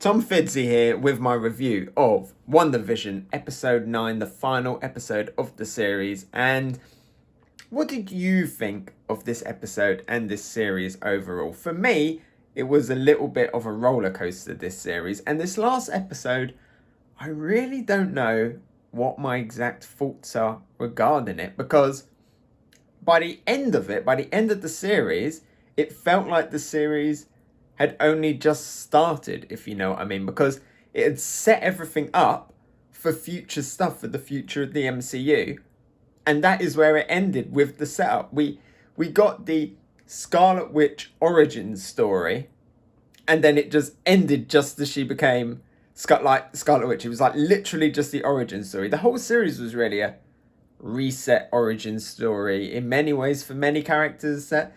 Tom Fiddzy here with my review of WandaVision Episode 9, the final episode of the series. And what did you think of this episode and this series overall? For me, it was a little bit of a roller coaster, this series. And this last episode, I really don't know what my exact thoughts are regarding it. Because by the end of it, by the end of the series, it felt like the series had only just started, if you know what I mean, because it had set everything up for future stuff, for the future of the MCU, and that is where it ended with the setup. We got the Scarlett Witch origin story, and then it just ended just as she became Scarlet Witch. It was like literally just the origin story. The whole series was really a reset origin story in many ways for many characters that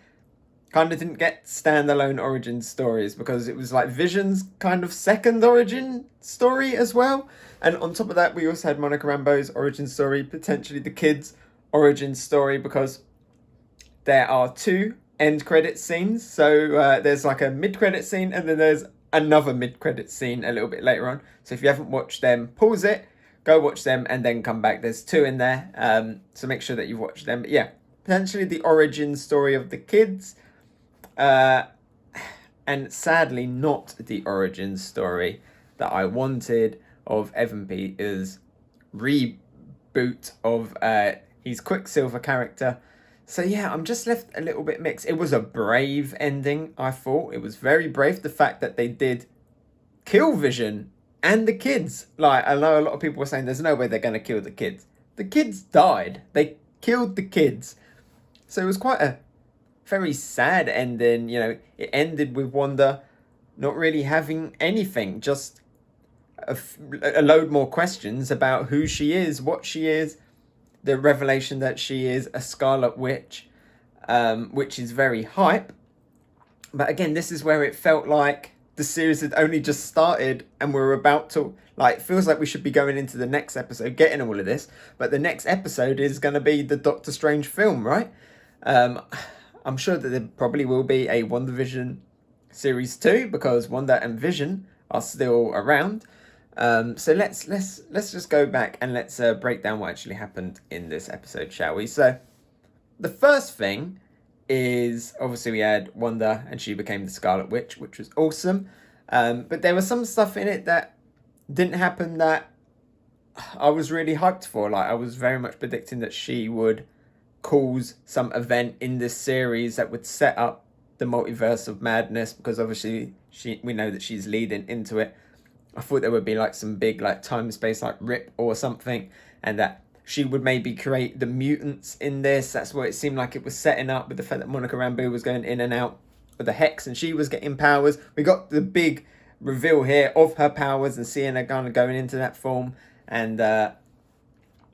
kind of didn't get standalone origin stories, because it was like Vision's kind of second origin story as well. And on top of that, we also had Monica Rambeau's origin story, potentially the kids' origin story, because there are two end credit scenes. So there's like a mid-credit scene, and then there's another mid-credit scene a little bit later on. So if you haven't watched them, pause it, go watch them, and then come back. There's two in there, so make sure that you've watched them. But yeah, potentially the origin story of the kids, and sadly not the origin story that I wanted of Evan Peters' reboot of his Quicksilver character. So yeah, I'm just left a little bit mixed. It was a brave ending, I thought. It was very brave, the fact that they did kill Vision and the kids. Like, I know a lot of people were saying there's no way they're going to kill the kids. The kids died. They killed the kids. So it was quite a very sad ending. You know, it ended with Wanda not really having anything, just a load more questions about who she is, what she is, the revelation that she is a Scarlet Witch, which is very hype. But again, this is where it felt like the series had only just started and we're about to, like, it feels like we should be going into the next episode, getting all of this, but the next episode is going to be the Doctor Strange film, right? I'm sure that there probably will be a WandaVision series 2, because Wanda and Vision are still around. So let's just go back and let's break down what actually happened in this episode, shall we? So the first thing is, obviously we had Wanda and she became the Scarlet Witch, which was awesome. But there was some stuff in it that didn't happen that I was really hyped for. Like, I was very much predicting that she would cause some event in this series that would set up the multiverse of madness, because obviously we know that she's leading into it. I thought there would be like some big like time space like rip or something, and that she would maybe create the mutants in this. That's what it seemed like it was setting up, with the fact that Monica Rambeau was going in and out with the Hex and she was getting powers. We got the big reveal here of her powers and seeing her kind of going into that form, and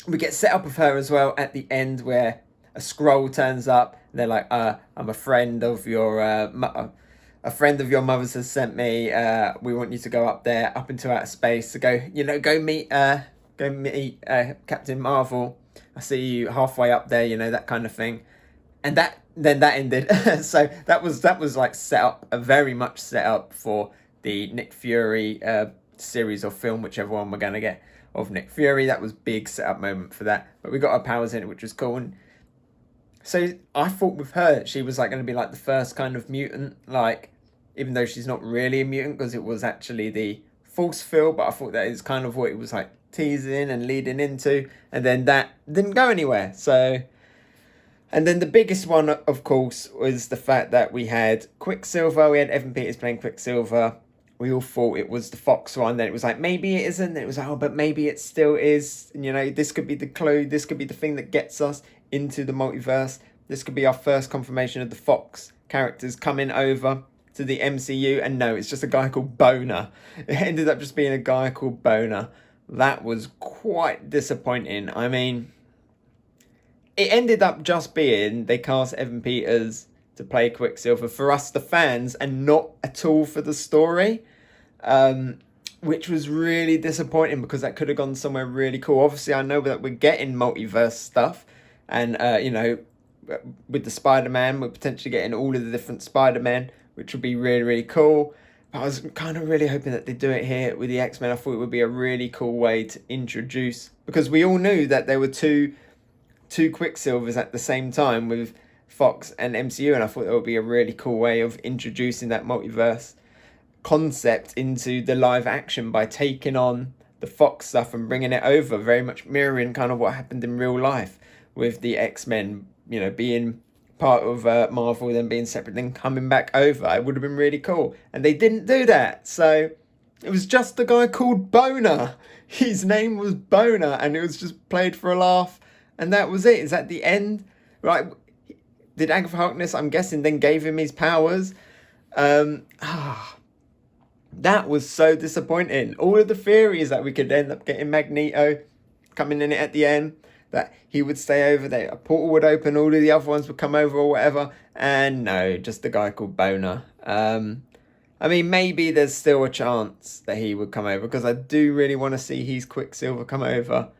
we get set up of her as well at the end, where a scroll turns up. And they're like, I'm a friend of your a friend of your mother's has sent me. We want you to go up there, up into outer space, to go meet Captain Marvel. I see you halfway up there, that kind of thing. And that ended. So that was like set up, very much set up for the Nick Fury series or film, whichever one we're gonna get of Nick Fury. That was big setup moment for that. But we got our powers in it, which was cool. And so I thought with her, she was like going to be like the first kind of mutant, like, even though she's not really a mutant because it was actually the force field, but I thought that is kind of what it was like teasing and leading into, and then that didn't go anywhere. So, and then the biggest one, of course, was the fact that we had Quicksilver. We had Evan Peters playing Quicksilver. We all thought it was the Fox one. Then it was like, maybe it isn't. Then it was like, oh, but maybe it still is. This could be the clue. This could be the thing that gets us into the multiverse. This could be our first confirmation of the Fox characters coming over to the MCU. And no, it's just a guy called Boner. It ended up just being a guy called Boner. That was quite disappointing. I mean, it ended up just being they cast Evan Peters to play Quicksilver for us, the fans, and not at all for the story, which was really disappointing, because that could have gone somewhere really cool. Obviously, I know that we're getting multiverse stuff, and with the Spider-Man, we're potentially getting all of the different Spider-Men, which would be really, really cool. I was kind of really hoping that they'd do it here with the X-Men. I thought it would be a really cool way to introduce, because we all knew that there were two Quicksilvers at the same time with Fox and MCU, and I thought that would be a really cool way of introducing that multiverse concept into the live action by taking on the Fox stuff and bringing it over, very much mirroring kind of what happened in real life with the X-Men, being part of Marvel, then being separate, then coming back over. It would have been really cool. And they didn't do that. So it was just a guy called Boner. His name was Boner, and it was just played for a laugh. And that was it. It's at the end. Right. Did Agatha Harkness, I'm guessing, then gave him his powers? That was so disappointing. All of the theories that we could end up getting Magneto coming in at the end, that he would stay over there, a portal would open, all of the other ones would come over or whatever, and no, just a guy called Boner. I mean, maybe there's still a chance that he would come over, because I do really want to see his Quicksilver come over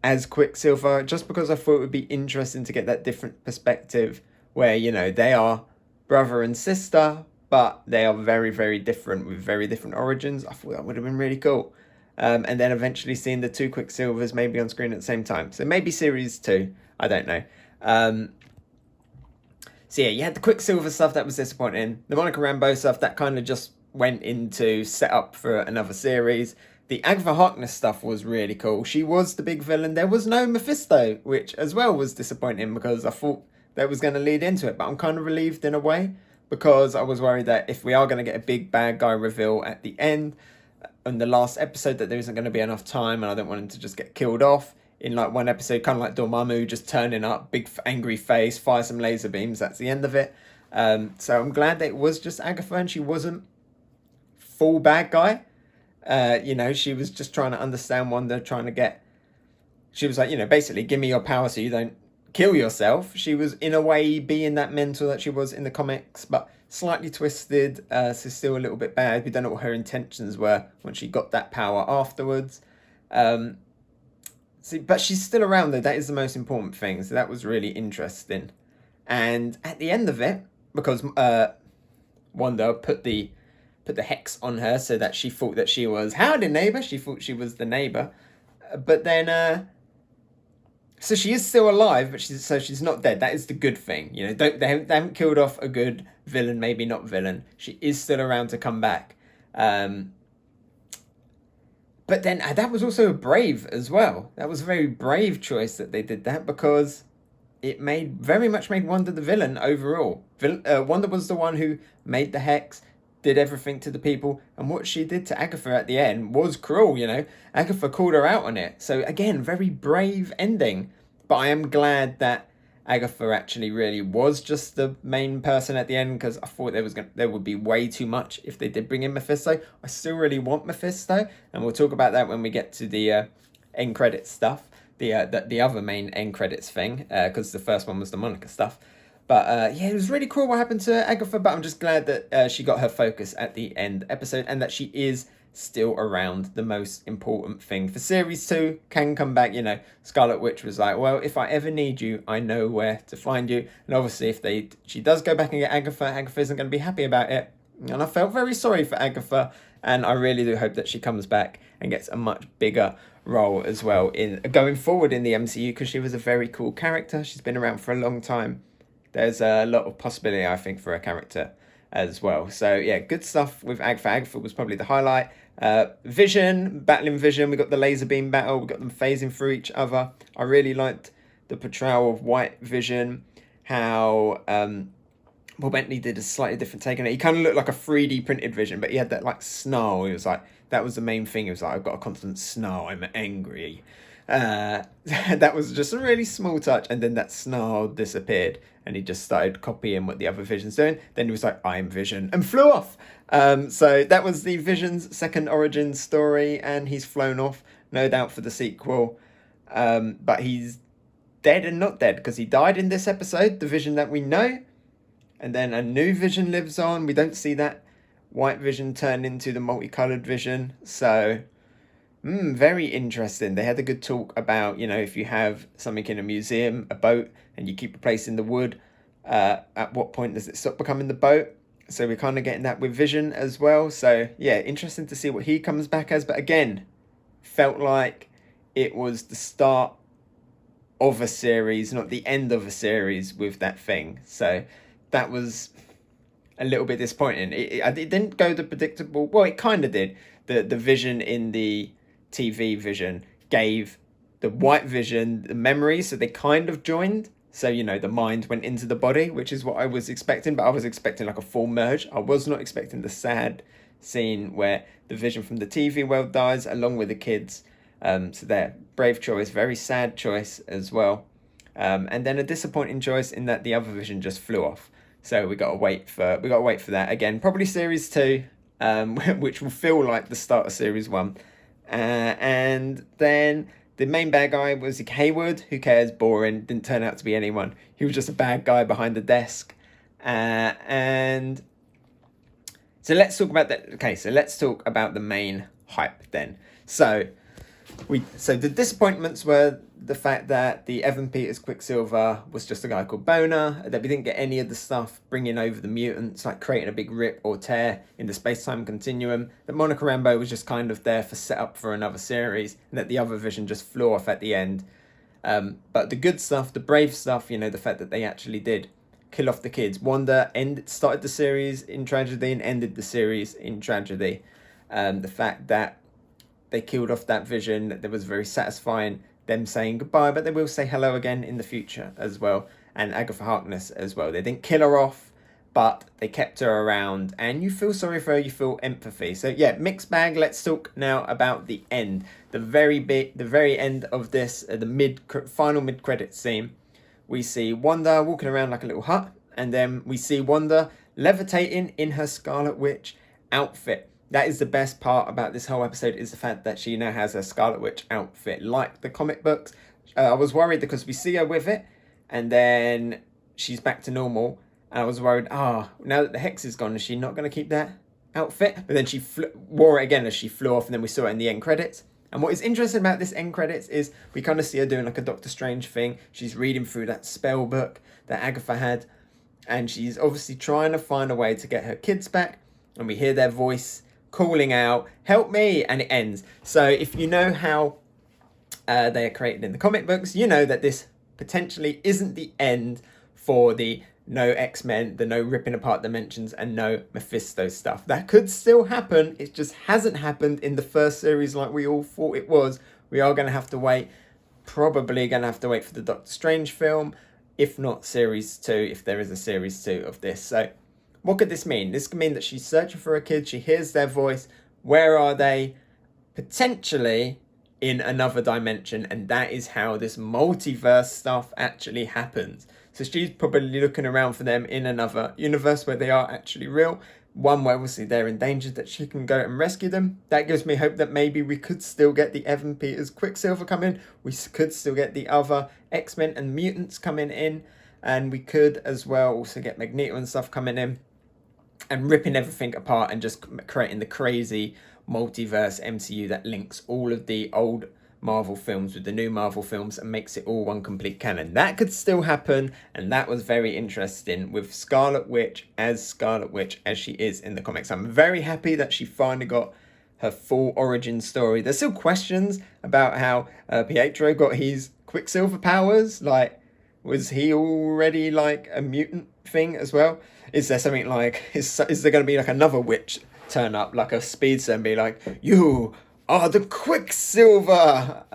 as Quicksilver, just because I thought it would be interesting to get that different perspective where, they are brother and sister, but they are very, very different with very different origins. I thought that would have been really cool. And then eventually seeing the two Quicksilvers maybe on screen at the same time. So maybe series 2. I don't know. So yeah, you had the Quicksilver stuff that was disappointing. The Monica Rambeau stuff that kind of just went into set up for another series. The Agatha Harkness stuff was really cool. She was the big villain. There was no Mephisto, which as well was disappointing because I thought that was going to lead into it. But I'm kind of relieved in a way, because I was worried that if we are going to get a big bad guy reveal at the end, in the last episode, that there isn't going to be enough time, and I don't want him to just get killed off in like one episode, kind of like Dormammu just turning up, big angry face, fire some laser beams, that's the end of it. So I'm glad that it was just Agatha and she wasn't full bad guy. She was just trying to understand Wanda, she was like, basically give me your power so you don't kill yourself. She was in a way being that mentor that she was in the comics, but slightly twisted, so still a little bit bad. We don't know what her intentions were when she got that power afterwards. But she's still around though. That is the most important thing. So that was really interesting. And at the end of it, because Wanda put the hex on her so that she thought that she was howdy neighbor. She thought she was the neighbor, but then so she is still alive, but she's not dead. That is the good thing. They haven't killed off a good villain, maybe not villain. She is still around to come back. But then that was also brave as well. That was a very brave choice that they did that, because it very much made Wanda the villain overall. Wanda was the one who made the hex, did everything to the people, and what she did to Agatha at the end was cruel, Agatha called her out on it. So again, very brave ending. But I am glad that Agatha actually really was just the main person at the end, because I thought there would be way too much if they did bring in Mephisto. I still really want Mephisto, and we'll talk about that when we get to the end credits stuff, the other main end credits thing, because the first one was the Monica stuff. But it was really cool what happened to Agatha, but I'm just glad that she got her focus at the end episode, and that she is still around. The most important thing for series 2 can come back. Scarlett Witch was like, well, if I ever need you, I know where to find you. And obviously if she does go back and get Agatha isn't going to be happy about it. And I felt very sorry for Agatha, and I really do hope that she comes back and gets a much bigger role as well in going forward in the MCU, because she was a very cool character. She's been around for a long time. There's a lot of possibility, I think, for a character as well. So yeah, good stuff with Agatha. Agatha was probably the highlight. Vision, battling Vision. We got the laser beam battle. We got them phasing through each other. I really liked the portrayal of White Vision. How Bettany did a slightly different take on it. He kind of looked like a 3D printed Vision, but he had that like snarl. He was like, that was the main thing. He was like, I've got a constant snarl. I'm angry. That was just a really small touch, and then that snarl disappeared, and he just started copying what the other Vision's doing. Then he was like, I'm Vision, and flew off. So that was the Vision's second origin story, and he's flown off, no doubt, for the sequel. But he's dead and not dead, because he died in this episode, the Vision that we know, and then a new Vision lives on. We don't see that White Vision turn into the multicolored Vision, so very interesting. They had a good talk about, if you have something in a museum, a boat, and you keep replacing the wood, at what point does it stop becoming the boat? So we're kind of getting that with Vision as well. So yeah, interesting to see what he comes back as. But again, felt like it was the start of a series, not the end of a series with that thing. So that was a little bit disappointing. It didn't go the predictable. Well, it kind of did. The Vision in the TV Vision gave the White Vision the memory, so they kind of joined. So, you know, the mind went into the body, which is what I was expecting, but I was expecting like a full merge. I was not expecting the sad scene where the Vision from the TV world dies along with the kids. So there, brave choice, very sad choice as well. And then a disappointing choice in that the other Vision just flew off. So we gotta wait for that again. Probably series 2, which will feel like the start of series 1. And then the main bad guy was Hayward. Who cares? Boring. Didn't turn out to be anyone. He was just a bad guy behind the desk. And so let's talk about that. Okay, so let's talk about the main hype then. So the disappointments were the fact that the Evan Peters Quicksilver was just a guy called Boner, that we didn't get any of the stuff bringing over the mutants, like creating a big rip or tear in the space-time continuum, that Monica Rambeau was just kind of there for setup for another series, and that the other Vision just flew off at the end. But the good stuff, the brave stuff, you know, the fact that they actually did kill off the kids. Wanda started the series in tragedy and ended the series in tragedy. The fact that they killed off that Vision, that was very satisfying, them saying goodbye, but they will say hello again in the future as well. And Agatha Harkness as well. They didn't kill her off, but they kept her around, and you feel sorry for her, you feel empathy. So yeah, mixed bag. Let's talk now about the end. The very end of this, the final mid-credit scene. We see Wanda walking around like a little hut, and then we see Wanda levitating in her Scarlet Witch outfit. That is the best part about this whole episode, is the fact that she now has a Scarlet Witch outfit, like the comic books. I was worried because we see her with it, and then she's back to normal. And I was worried, now that the hex is gone, is she not going to keep that outfit? But then she wore it again as she flew off, and then we saw it in the end credits. And what is interesting about this end credits is we kind of see her doing like a Doctor Strange thing. She's reading through that spell book that Agatha had, and she's obviously trying to find a way to get her kids back. And we hear their voice calling out, "Help me!" and it ends. So if you know how they are created in the comic books, you know that this potentially isn't the end for the no X-Men, the no ripping apart dimensions, and no Mephisto stuff. That could still happen. It just hasn't happened in the first series like we all thought it was. We are going to have to wait. Probably going to have to wait for the Doctor Strange film, if not series 2, if there is a series 2 of this. So what could this mean? This could mean that she's searching for her kids. She hears their voice. Where are they? Potentially in another dimension. And that is how this multiverse stuff actually happens. So she's probably looking around for them in another universe where they are actually real. One where obviously they're endangered, that she can go and rescue them. That gives me hope that maybe we could still get the Evan Peters Quicksilver coming. We could still get the other X-Men and mutants coming in. And we could as well also get Magneto and stuff coming in and ripping everything apart and just creating the crazy multiverse MCU that links all of the old Marvel films with the new Marvel films and makes it all one complete canon. That could still happen, and that was very interesting with Scarlet Witch as she is in the comics. I'm very happy that she finally got her full origin story. There's still questions about how Pietro got his Quicksilver powers. Like, was he already like a mutant thing as well? Is there something like, is there going to be like another witch turn up, like a speedster, and be like, "You are the Quicksilver,"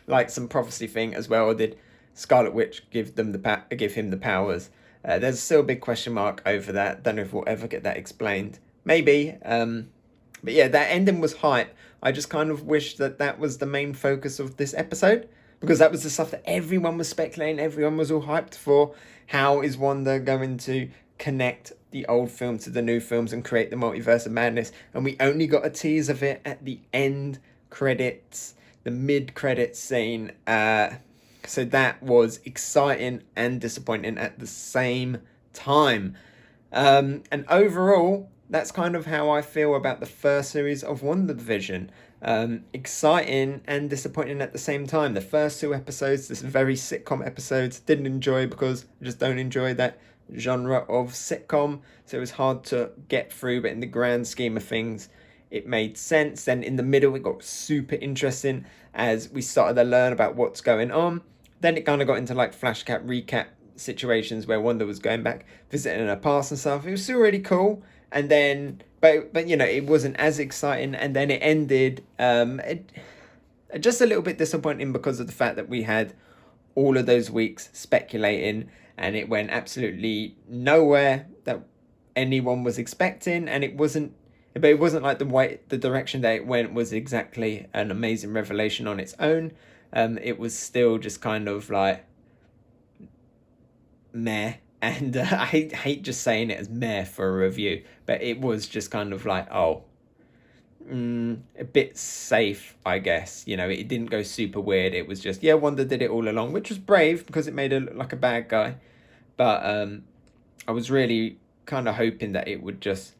like some prophecy thing as well? Or did Scarlet Witch give him the powers? There's still a big question mark over that. Don't know if we'll ever get that explained. Maybe. But yeah, that ending was hype. I just kind of wish that was the main focus of this episode, because that was the stuff that everyone was speculating, everyone was all hyped for. How is Wanda going to connect the old film to the new films and create the multiverse of madness? And we only got a tease of it at the end credits, the mid-credits scene. So that was exciting and disappointing at the same time. And overall, that's kind of how I feel about the first series of WandaVision. Exciting and disappointing at the same time. The first 2 episodes, this very sitcom episodes, didn't enjoy because I just don't enjoy that genre of sitcom, so it was hard to get through, but in the grand scheme of things, it made sense. Then in the middle, it got super interesting as we started to learn about what's going on. Then it kind of got into like flashback recap situations where Wanda was going back, visiting her past and stuff. It was still really cool. And then, but you know, it wasn't as exciting. And then it ended just a little bit disappointing because of the fact that we had all of those weeks speculating, and it went absolutely nowhere that anyone was expecting, and it wasn't like the direction that it went was exactly an amazing revelation on its own. It was still just kind of like meh, and I hate just saying it as meh for a review, but it was just kind of like, a bit safe, I guess. You know, it didn't go super weird. It was just, yeah, Wanda did it all along, which was brave because it made her look like a bad guy. But I was really kind of hoping that it would just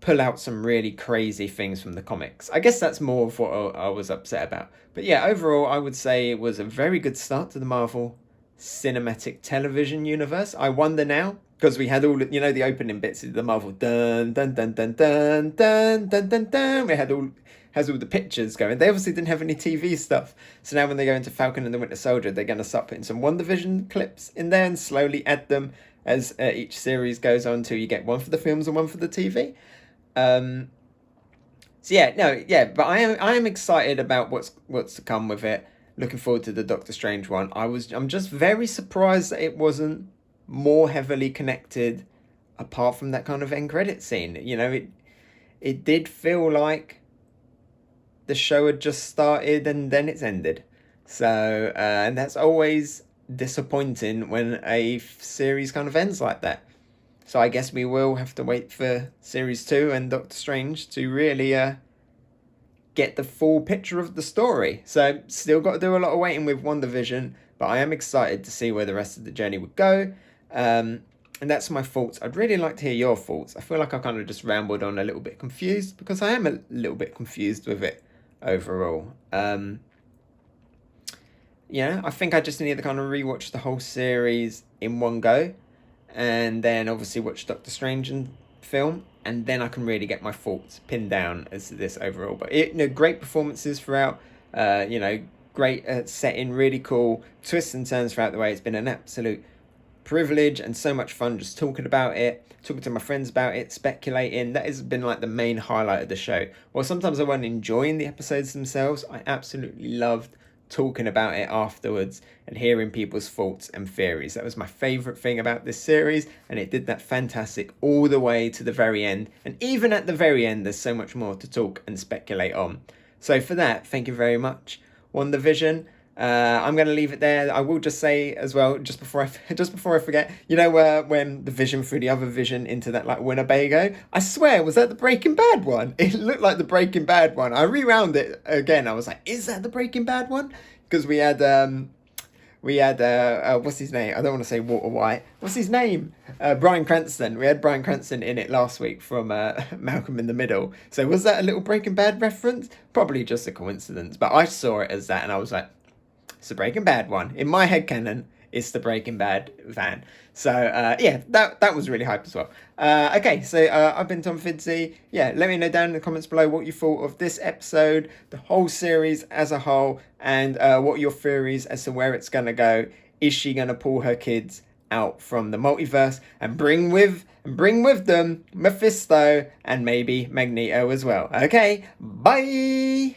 pull out some really crazy things from the comics. I guess that's more of what I was upset about. But yeah, overall, I would say it was a very good start to the Marvel Cinematic Television universe. I wonder now, because we had all, you know, the opening bits of the Marvel dun dun dun dun dun dun dun dun dun. We had all the pictures going. They obviously didn't have any TV stuff, so now when they go into Falcon and the Winter Soldier, they're going to start putting some WandaVision clips in there and slowly add them as each series goes on till you get one for the films and one for the TV. So but I am excited about what's to come with it. Looking forward to the Doctor Strange one. I'm just very surprised that it wasn't more heavily connected, apart from that kind of end credit scene. You know, it did feel like the show had just started and then it's ended. So and that's always disappointing when a series kind of ends like that. So I guess we will have to wait for Series 2 and Doctor Strange to really get the full picture of the story. So still got to do a lot of waiting with WandaVision, but I am excited to see where the rest of the journey would go. And that's my thoughts. I'd really like to hear your thoughts. I feel like I kind of just rambled on a little bit confused, because I am a little bit confused with it overall. I think I just need to kind of rewatch the whole series in one go, and then obviously watch Doctor Strange and film, and then I can really get my thoughts pinned down as to this overall. But great performances throughout, great setting, really cool twists and turns throughout the way. It's been an absolute privilege and so much fun just talking about it, talking to my friends about it, speculating. That has been like the main highlight of the show. Well, sometimes I wasn't enjoying the episodes themselves. I absolutely loved talking about it afterwards and hearing people's thoughts and theories. That was my favourite thing about this series, and it did that fantastic all the way to the very end. And even at the very end, there's so much more to talk and speculate on. So for that, thank you very much, WandaVision. I'm going to leave it there. I will just say as well, just before I forget, when the vision threw the other vision into that like Winnebago, I swear, was that the Breaking Bad one? It looked like the Breaking Bad one. I rewound it again. I was like, is that the Breaking Bad one? Because we had what's his name? I don't want to say Walter White. What's his name? Bryan Cranston. We had Bryan Cranston in it last week from Malcolm in the Middle. So was that a little Breaking Bad reference? Probably just a coincidence, but I saw it as that, and I was like, it's the Breaking Bad one. In my headcanon, it's the Breaking Bad van. So, that was really hype as well. Okay, so I've been Tom Fiddzy. Yeah, let me know down in the comments below what you thought of this episode, the whole series as a whole, and what are your theories as to where it's going to go. Is she going to pull her kids out from the multiverse and bring with them Mephisto and maybe Magneto as well? Okay, bye!